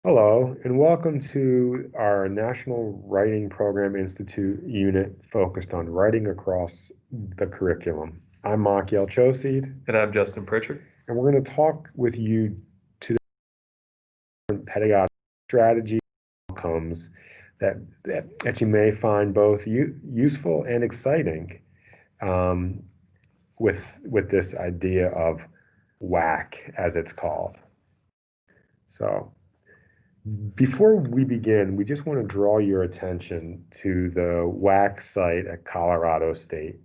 Hello, and welcome to our National Writing Program Institute unit focused on writing across the curriculum. I'm Machiel Choseed, And I'm Justin Pritchard. and we're going to talk with you to the pedagogical strategy outcomes that you may find both useful and exciting um, with this idea of WAC, as it's called. So, before we begin, we just want to draw your attention to the WAC site at Colorado State.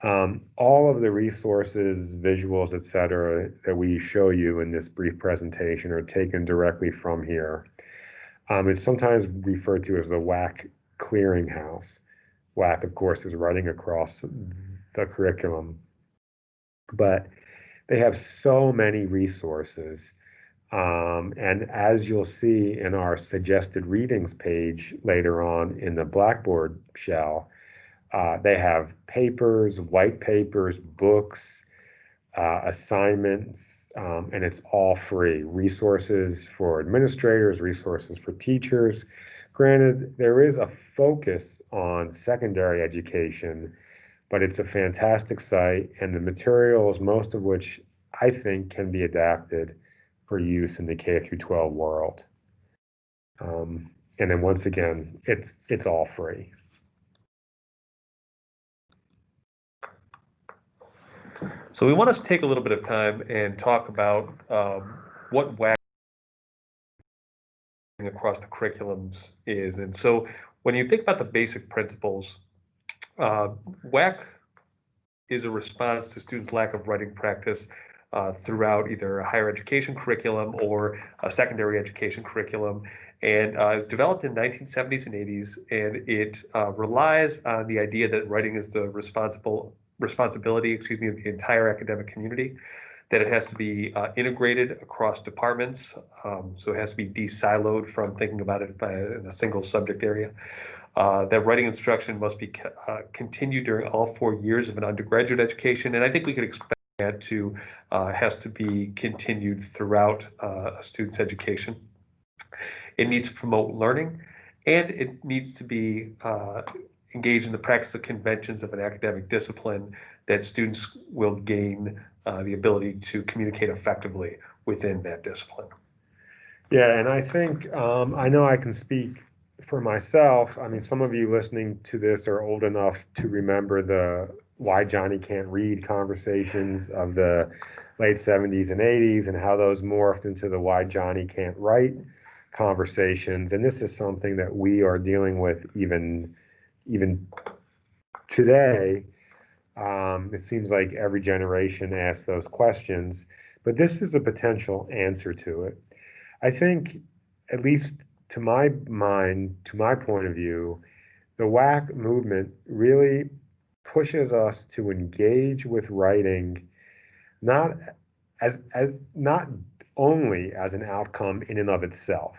All of the resources, visuals, etc., that we show you in this brief presentation are taken directly from here. It's sometimes referred to as the WAC clearinghouse. WAC, of course, is writing across the curriculum, but they have so many resources. And as you'll see in our suggested readings page later on in the Blackboard shell, they have papers, white papers, books, assignments, and it's all free. Resources for administrators, resources for teachers. Granted, there is a focus on secondary education, but it's a fantastic site, and the materials, most of which I think can be adapted for use in the K through 12 world. And then once again, it's all free. So we want to take a little bit of time and talk about what WAC across the curriculums is. And so when you think about the basic principles, WAC is a response to students' lack of writing practice throughout either a higher education curriculum or a secondary education curriculum, and it was developed in 1970s and 80s, and it relies on the idea that writing is the responsibility, of the entire academic community, that it has to be integrated across departments, so it has to be de-siloed from thinking about it in a single subject area. That writing instruction must be continued during all 4 years of an undergraduate education, and I think we could expect that to has to be continued throughout a student's education. It needs to promote learning, and it needs to be engaged in the practice of conventions of an academic discipline that students will gain the ability to communicate effectively within that discipline. Yeah, and I think I know I can speak for myself. I mean, some of you listening to this are old enough to remember the Why Johnny Can't Read conversations of the late 70s and 80s and how those morphed into the Why Johnny Can't Write conversations. And this is something that we are dealing with even today. It seems like every generation asks those questions, but this is a potential answer to it. I think, at least to my mind, to my point of view, the WAC movement really pushes us to engage with writing not not only as an outcome in and of itself,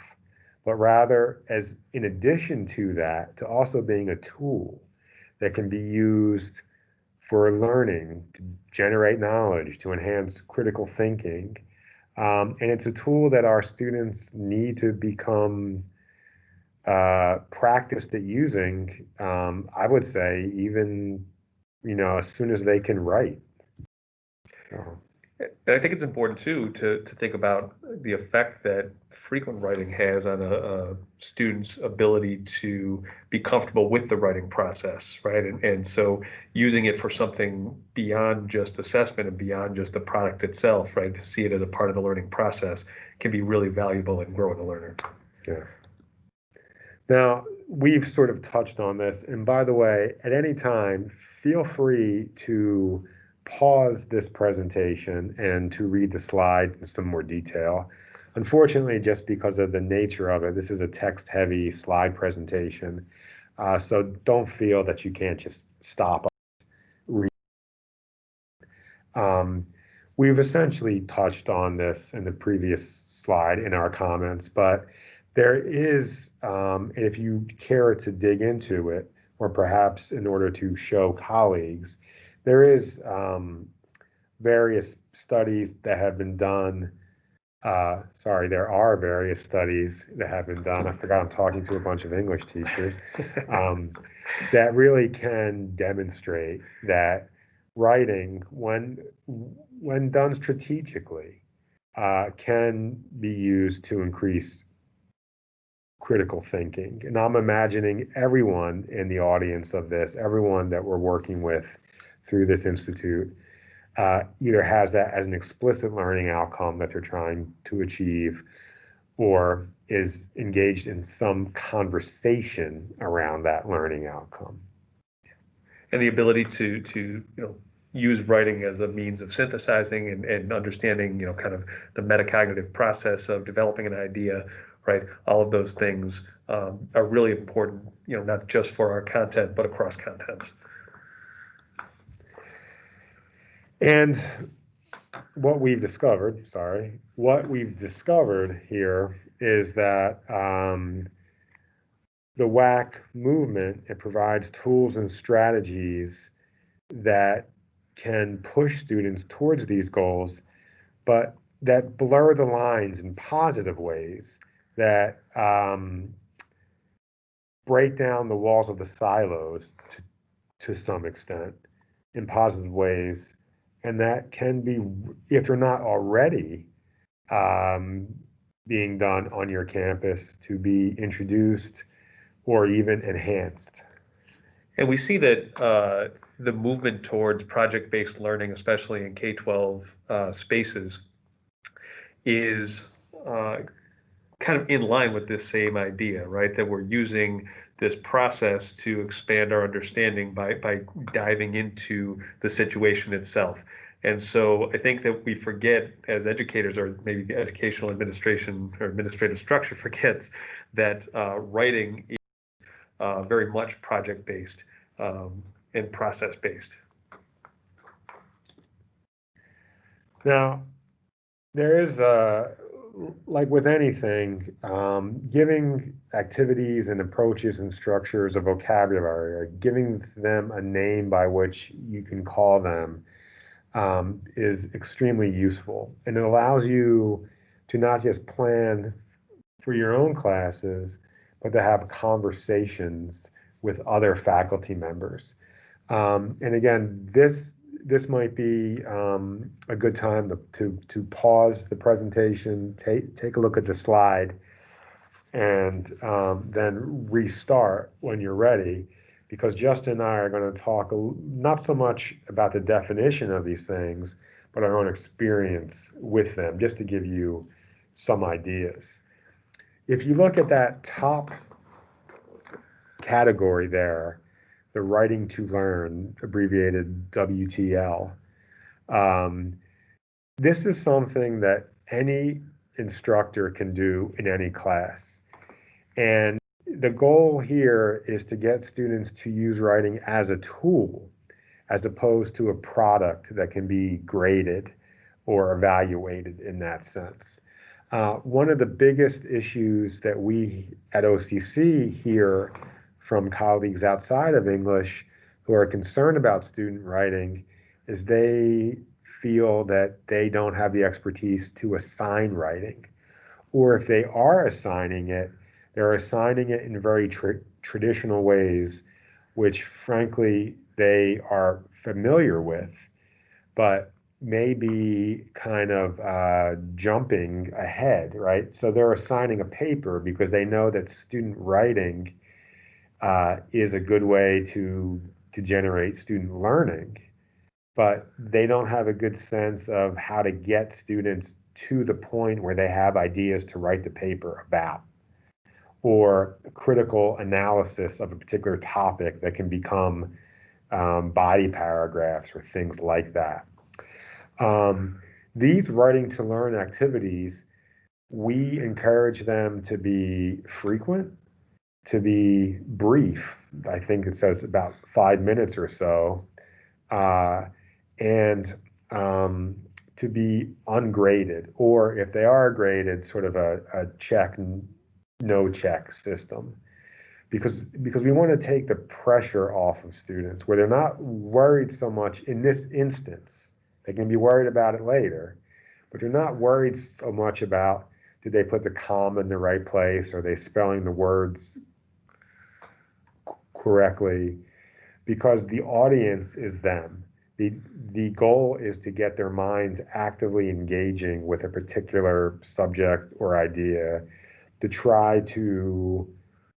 but rather as in addition to that, to also being a tool that can be used for learning, to generate knowledge, to enhance critical thinking. And it's a tool that our students need to become practiced at using, I would say, even, as soon as they can write. So. And I think it's important too to think about the effect that frequent writing has on a student's ability to be comfortable with the writing process, right? And so using it for something beyond just assessment and beyond just the product itself, right? To see it as a part of the learning process can be really valuable in growing a learner. Yeah. Now, we've sort of touched on this, and by the way, at any time, feel free to pause this presentation and to read the slide in some more detail. Unfortunately, just because of the nature of it, this is a text-heavy slide presentation, so don't feel that you can't just stop. We've essentially touched on this in the previous slide in our comments, but there is, if you care to dig into it, or perhaps in order to show colleagues, there is various studies that have been done sorry, there are various studies that have been done. I forgot I'm talking to a bunch of English teachers that really can demonstrate that writing, when done strategically, can be used to increase critical thinking. And I'm imagining everyone in the audience of this, everyone that we're working with through this institute, either has that as an explicit learning outcome that they're trying to achieve, or is engaged in some conversation around that learning outcome. And the ability to use writing as a means of synthesizing and understanding, kind of the metacognitive process of developing an idea, right? All of those things are really important, not just for our content, but across contents. And what we've discovered here is that the WAC movement, it provides tools and strategies that can push students towards these goals, but that blur the lines in positive ways, that break down the walls of the silos to some extent in positive ways, and that can be, if they're not already being done on your campus, to be introduced or even enhanced. And we see that the movement towards project-based learning, especially in K-12 spaces, is kind of in line with this same idea, right? That we're using this process to expand our understanding by diving into the situation itself. And so I think that we forget as educators, or maybe the educational administration or administrative structure forgets, that writing is very much project-based and process-based. Now, there is, like with anything, giving activities and approaches and structures a vocabulary, or giving them a name by which you can call them, is extremely useful. And it allows you to not just plan for your own classes, but to have conversations with other faculty members. And again, this might be a good time to pause the presentation, take a look at the slide, and then restart when you're ready, because Justin and I are going to talk not so much about the definition of these things, but our own experience with them, just to give you some ideas. If you look at that top category there, the writing to learn, abbreviated WTL, this is something that any instructor can do in any class. And the goal here is to get students to use writing as a tool, as opposed to a product that can be graded or evaluated in that sense. One of the biggest issues that we at OCC hear from colleagues outside of English who are concerned about student writing is they feel that they don't have the expertise to assign writing. Or if they are assigning it, they're assigning it in very traditional ways, which frankly they are familiar with, but maybe kind of jumping ahead, right? So they're assigning a paper because they know that student writing is a good way to generate student learning, but they don't have a good sense of how to get students to the point where they have ideas to write the paper about, or critical analysis of a particular topic that can become body paragraphs or things like that. These writing to learn activities, we encourage them to be frequent, to be brief. I think it says about 5 minutes or so, and to be ungraded, or if they are graded, sort of a check, no check system. Because we want to take the pressure off of students where they're not worried so much in this instance. They can be worried about it later, but they're not worried so much about did they put the comma in the right place, are they spelling the words correctly, because the audience is them. The goal is to get their minds actively engaging with a particular subject or idea to try to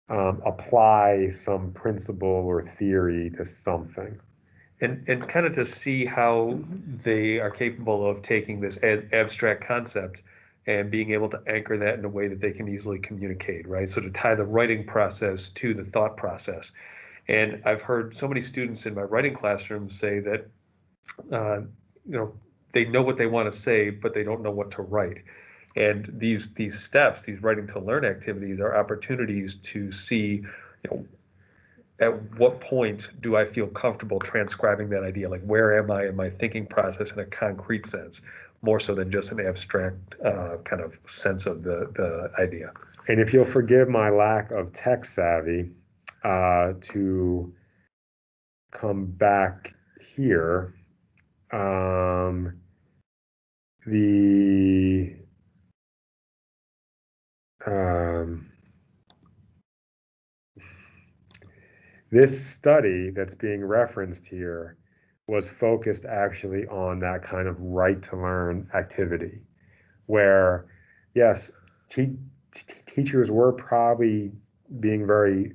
apply some principle or theory to something. And kind of to see how they are capable of taking this abstract concept and being able to anchor that in a way that they can easily communicate, right? So to tie the writing process to the thought process. And I've heard so many students in my writing classroom say that, they know what they want to say, but they don't know what to write. And these steps, these writing to learn activities, are opportunities to see, at what point do I feel comfortable transcribing that idea? Like, where am I in my thinking process in a concrete sense, more so than just an abstract kind of sense of the idea. And if you'll forgive my lack of tech savvy, to come back here, the this study that's being referenced here was focused actually on that kind of right to learn activity, where yes, teachers were probably being very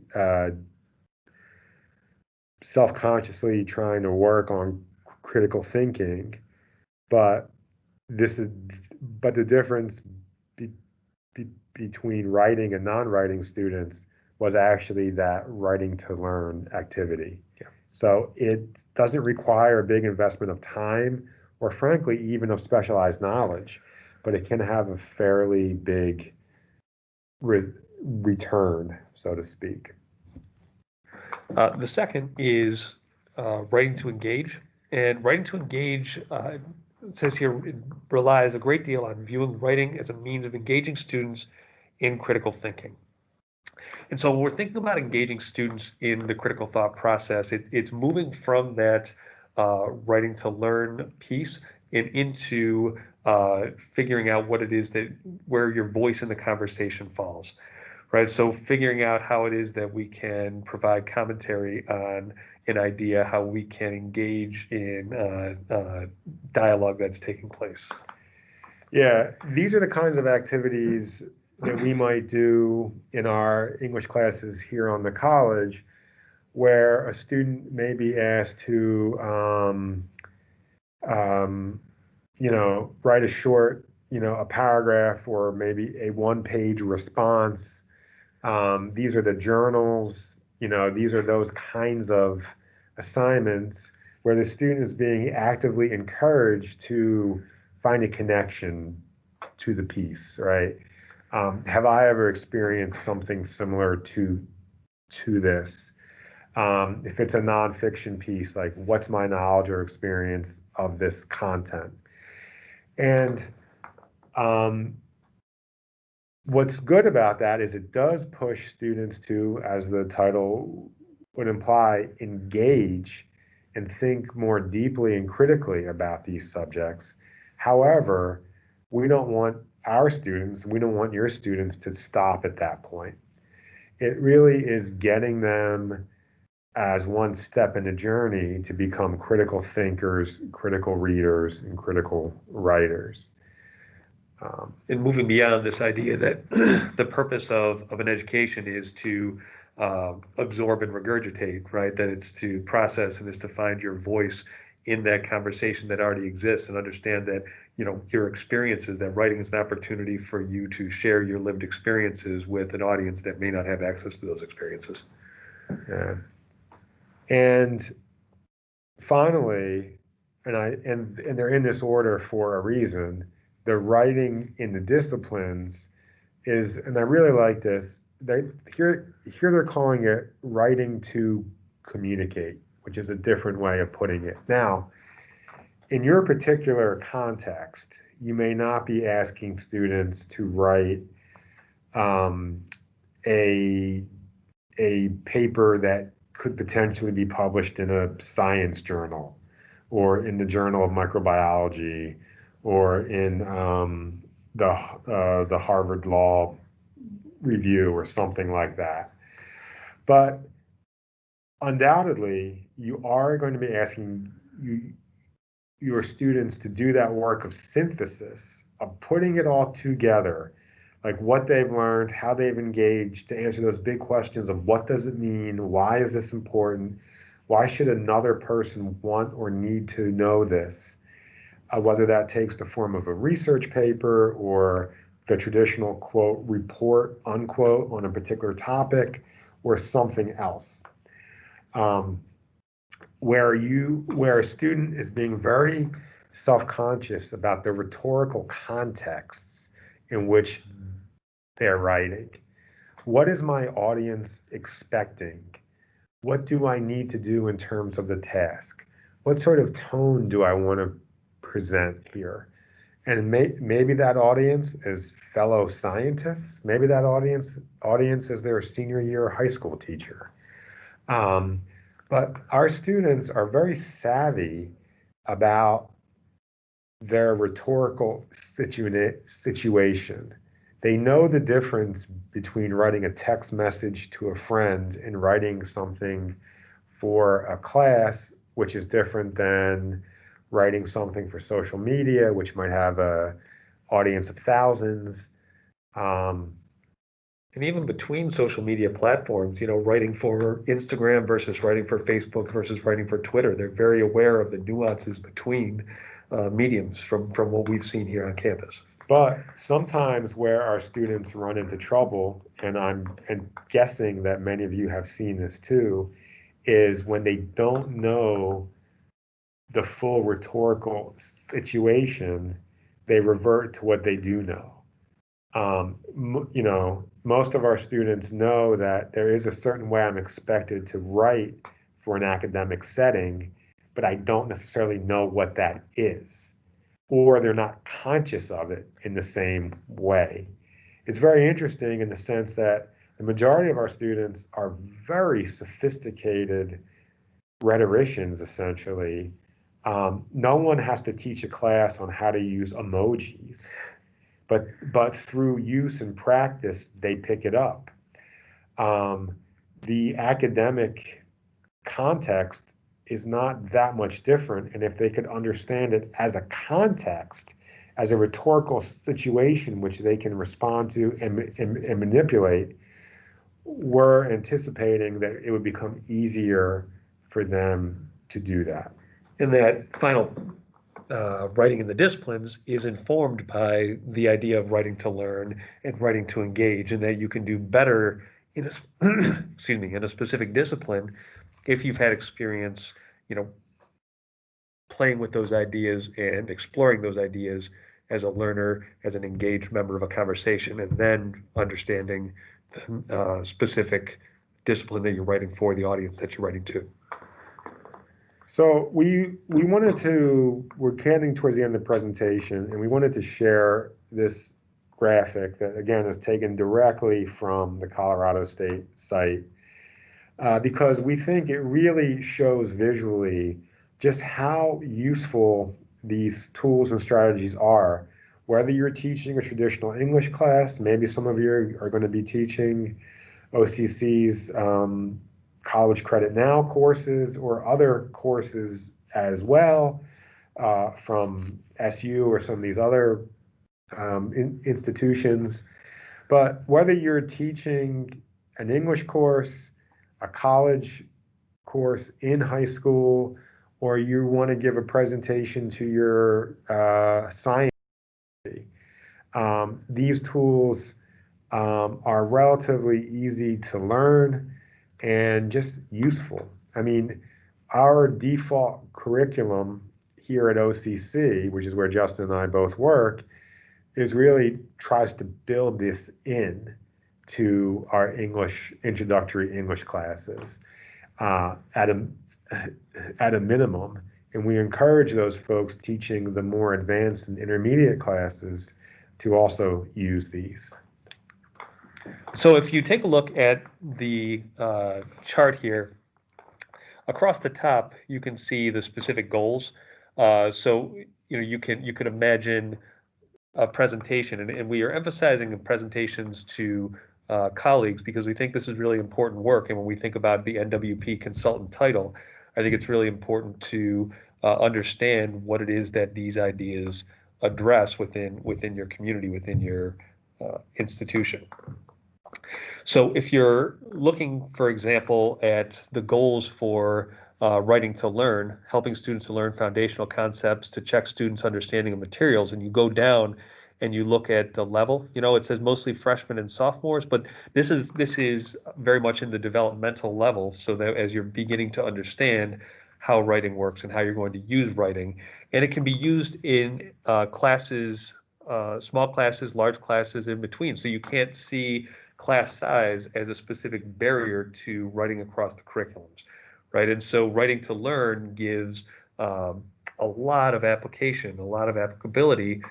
self-consciously trying to work on critical thinking, but the difference between writing and non-writing students was actually that writing to learn activity. Yeah. So it doesn't require a big investment of time or frankly even of specialized knowledge, but it can have a fairly big return, so to speak. The second is writing to engage. And writing to engage, it says here, it relies a great deal on viewing writing as a means of engaging students in critical thinking. And so when we're thinking about engaging students in the critical thought process, it's moving from that writing to learn piece and into figuring out what it is that where your voice in the conversation falls, right? So figuring out how it is that we can provide commentary on an idea, how we can engage in dialogue that's taking place. Yeah, these are the kinds of activities that we might do in our English classes here on the college, where a student may be asked to, write a short, a paragraph or maybe a one-page response. These are the journals, these are those kinds of assignments where the student is being actively encouraged to find a connection to the piece, right? Have I ever experienced something similar to this? If it's a nonfiction piece, like what's my knowledge or experience of this content? And what's good about that is it does push students to, as the title would imply, engage and think more deeply and critically about these subjects. However, we don't want your students to stop at that point. It really is getting them as one step in the journey to become critical thinkers, critical readers, and critical writers. And moving beyond this idea that the purpose of an education is to absorb and regurgitate, right? That it's to process and is to find your voice in that conversation that already exists and understand that, your experiences, that writing is an opportunity for you to share your lived experiences with an audience that may not have access to those experiences. Yeah. And finally, and they're in this order for a reason, the writing in the disciplines is, and I really like this, here they're calling it writing to communicate, which is a different way of putting it. Now, in your particular context, you may not be asking students to write a paper that could potentially be published in a science journal or in the Journal of Microbiology or in the Harvard Law Review or something like that. But undoubtedly, you are going to be asking your students to do that work of synthesis, of putting it all together, like what they've learned, how they've engaged, to answer those big questions of what does it mean, why is this important, why should another person want or need to know this, whether that takes the form of a research paper or the traditional quote report unquote on a particular topic or something else. Where a student is being very self-conscious about the rhetorical contexts in which they're writing. What is my audience expecting? What do I need to do in terms of the task? What sort of tone do I want to present here? And maybe that audience is fellow scientists. Maybe that audience is their senior year high school teacher. But our students are very savvy about their rhetorical situation. They know the difference between writing a text message to a friend and writing something for a class, which is different than writing something for social media, which might have an audience of thousands. And even between social media platforms, writing for Instagram versus writing for Facebook versus writing for Twitter, they're very aware of the nuances between mediums from what we've seen here on campus. But sometimes where our students run into trouble, and I'm guessing that many of you have seen this too, is when they don't know the full rhetorical situation, they revert to what they do know. Most of our students know that there is a certain way I'm expected to write for an academic setting, but I don't necessarily know what that is, or they're not conscious of it in the same way. It's very interesting in the sense that the majority of our students are very sophisticated rhetoricians, essentially. No one has to teach a class on how to use emojis. But through use and practice, they pick it up. The academic context is not that much different, and if they could understand it as a context, as a rhetorical situation which they can respond to and manipulate, we're anticipating that it would become easier for them to do that. And that final writing in the disciplines is informed by the idea of writing to learn and writing to engage, and that you can do better in a in a specific discipline if you've had experience, playing with those ideas and exploring those ideas as a learner, as an engaged member of a conversation, and then understanding the specific discipline that you're writing for, the audience that you're writing to. So we're getting towards the end of the presentation, and we wanted to share this graphic that, again, is taken directly from the Colorado State site, because we think it really shows visually just how useful these tools and strategies are. Whether you're teaching a traditional English class, maybe some of you are going to be teaching OCC's College Credit Now courses or other courses as well, from SU or some of these other institutions. But whether you're teaching an English course, a college course in high school, or you want to give a presentation to your science, these tools are relatively easy to learn and just useful. I mean, our default curriculum here at OCC, which is where Justin and I both work, is really tries to build this in to our introductory English classes at a minimum. And we encourage those folks teaching the more advanced and intermediate classes to also use these. So if you take a look at the chart here, across the top, you can see the specific goals. So you can imagine a presentation, and we are emphasizing in presentations to colleagues because we think this is really important work. And when we think about the NWP consultant title, I think it's really important to understand what it is that these ideas address within your community, within your institution. So if you're looking, for example, at the goals for writing to learn, helping students to learn foundational concepts, to check students' understanding of materials, and you go down and you look at the level, it says mostly freshmen and sophomores, but this is very much in the developmental level, so that as you're beginning to understand how writing works and how you're going to use writing, and it can be used in classes, small classes, large classes, in between. So you can't see class size as a specific barrier to writing across the curriculums, right? And so writing to learn gives a lot of application, a lot of applicability,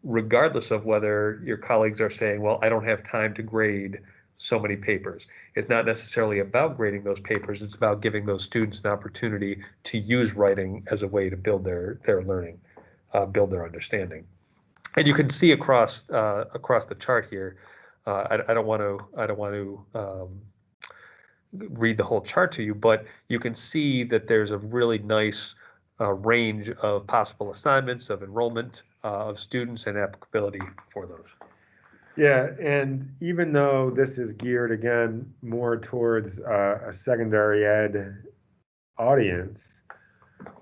regardless of whether your colleagues are saying, well, I don't have time to grade so many papers. It's not necessarily about grading those papers. It's about giving those students an opportunity to use writing as a way to build their learning, build their understanding. And you can see across the chart here. I don't want to read the whole chart to you, but you can see that there's a really nice range of possible assignments, of enrollment of students, and applicability for those. Yeah, and even though this is geared again more towards a secondary ed audience,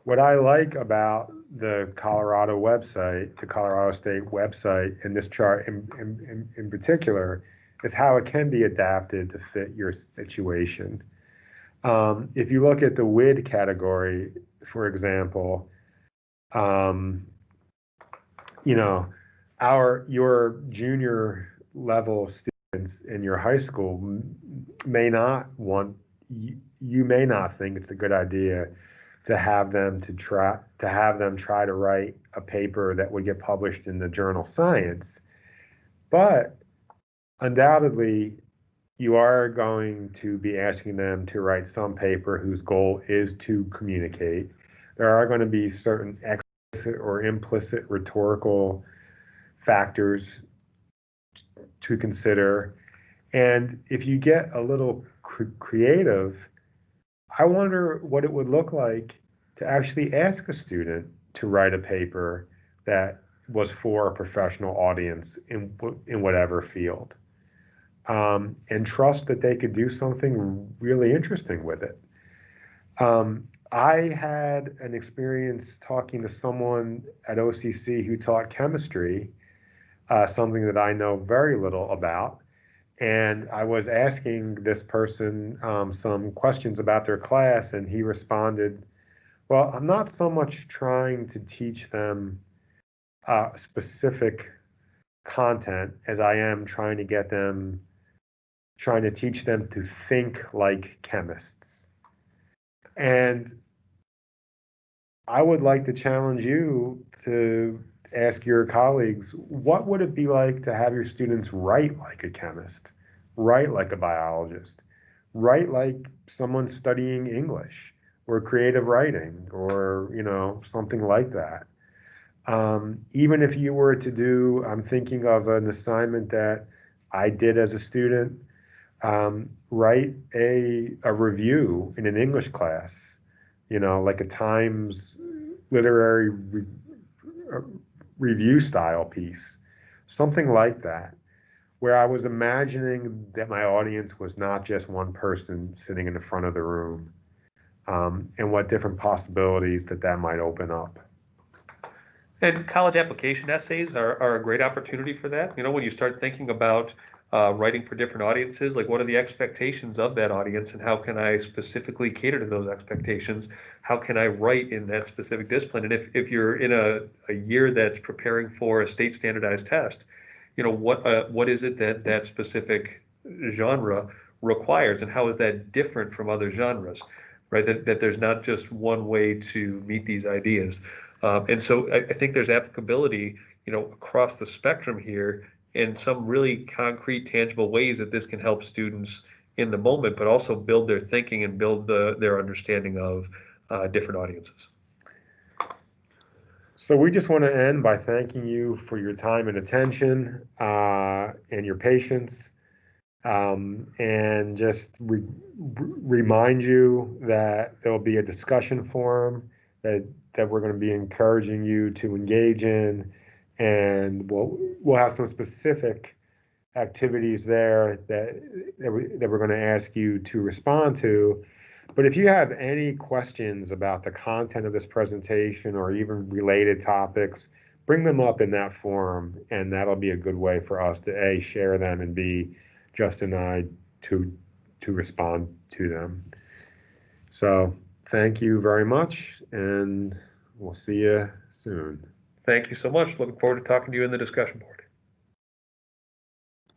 what I like about the Colorado website, the Colorado State website, and this chart in particular, is how it can be adapted to fit your situation. If you look at the WID category, for example, your junior level students in your high school may not want, you may not think it's a good idea to have them try to write a paper that would get published in the journal Science, but undoubtedly you are going to be asking them to write some paper whose goal is to communicate. There are going to be certain explicit or implicit rhetorical factors to consider. And if you get a little creative, I wonder what it would look like to actually ask a student to write a paper that was for a professional audience in whatever field, and trust that they could do something really interesting with it. I had an experience talking to someone at OCC who taught chemistry, something that I know very little about. And I was asking this person some questions about their class, and he responded, well, I'm not so much trying to teach them specific content as I am trying to teach them to think like chemists. And I would like to challenge you to ask your colleagues, what would it be like to have your students write like a chemist, write like a biologist, write like someone studying English or creative writing or, something like that. Even if you were to do, I'm thinking of an assignment that I did as a student, write a review in an English class, like a Times literary review style piece, something like that, where I was imagining that my audience was not just one person sitting in the front of the room, and what different possibilities that might open up. And college application essays are a great opportunity for that. When you start thinking about writing for different audiences, like what are the expectations of that audience and how can I specifically cater to those expectations? How can I write in that specific discipline? And if you're in a year that's preparing for a state standardized test, what is it that specific genre requires and how is that different from other genres, right? That there's not just one way to meet these ideas. And so I think there's applicability, across the spectrum here in some really concrete, tangible ways that this can help students in the moment, but also build their thinking and build their understanding of different audiences. So we just want to end by thanking you for your time and attention and your patience, and just remind you that there will be a discussion forum that we're going to be encouraging you to engage in, and we'll have some specific activities there that we're going to ask you to respond to. But if you have any questions about the content of this presentation or even related topics, bring them up in that forum, and that'll be a good way for us to A, share them, and B, Justin and I to respond to them. So thank you very much, and we'll see you soon. Thank you so much. Looking forward to talking to you in the discussion board.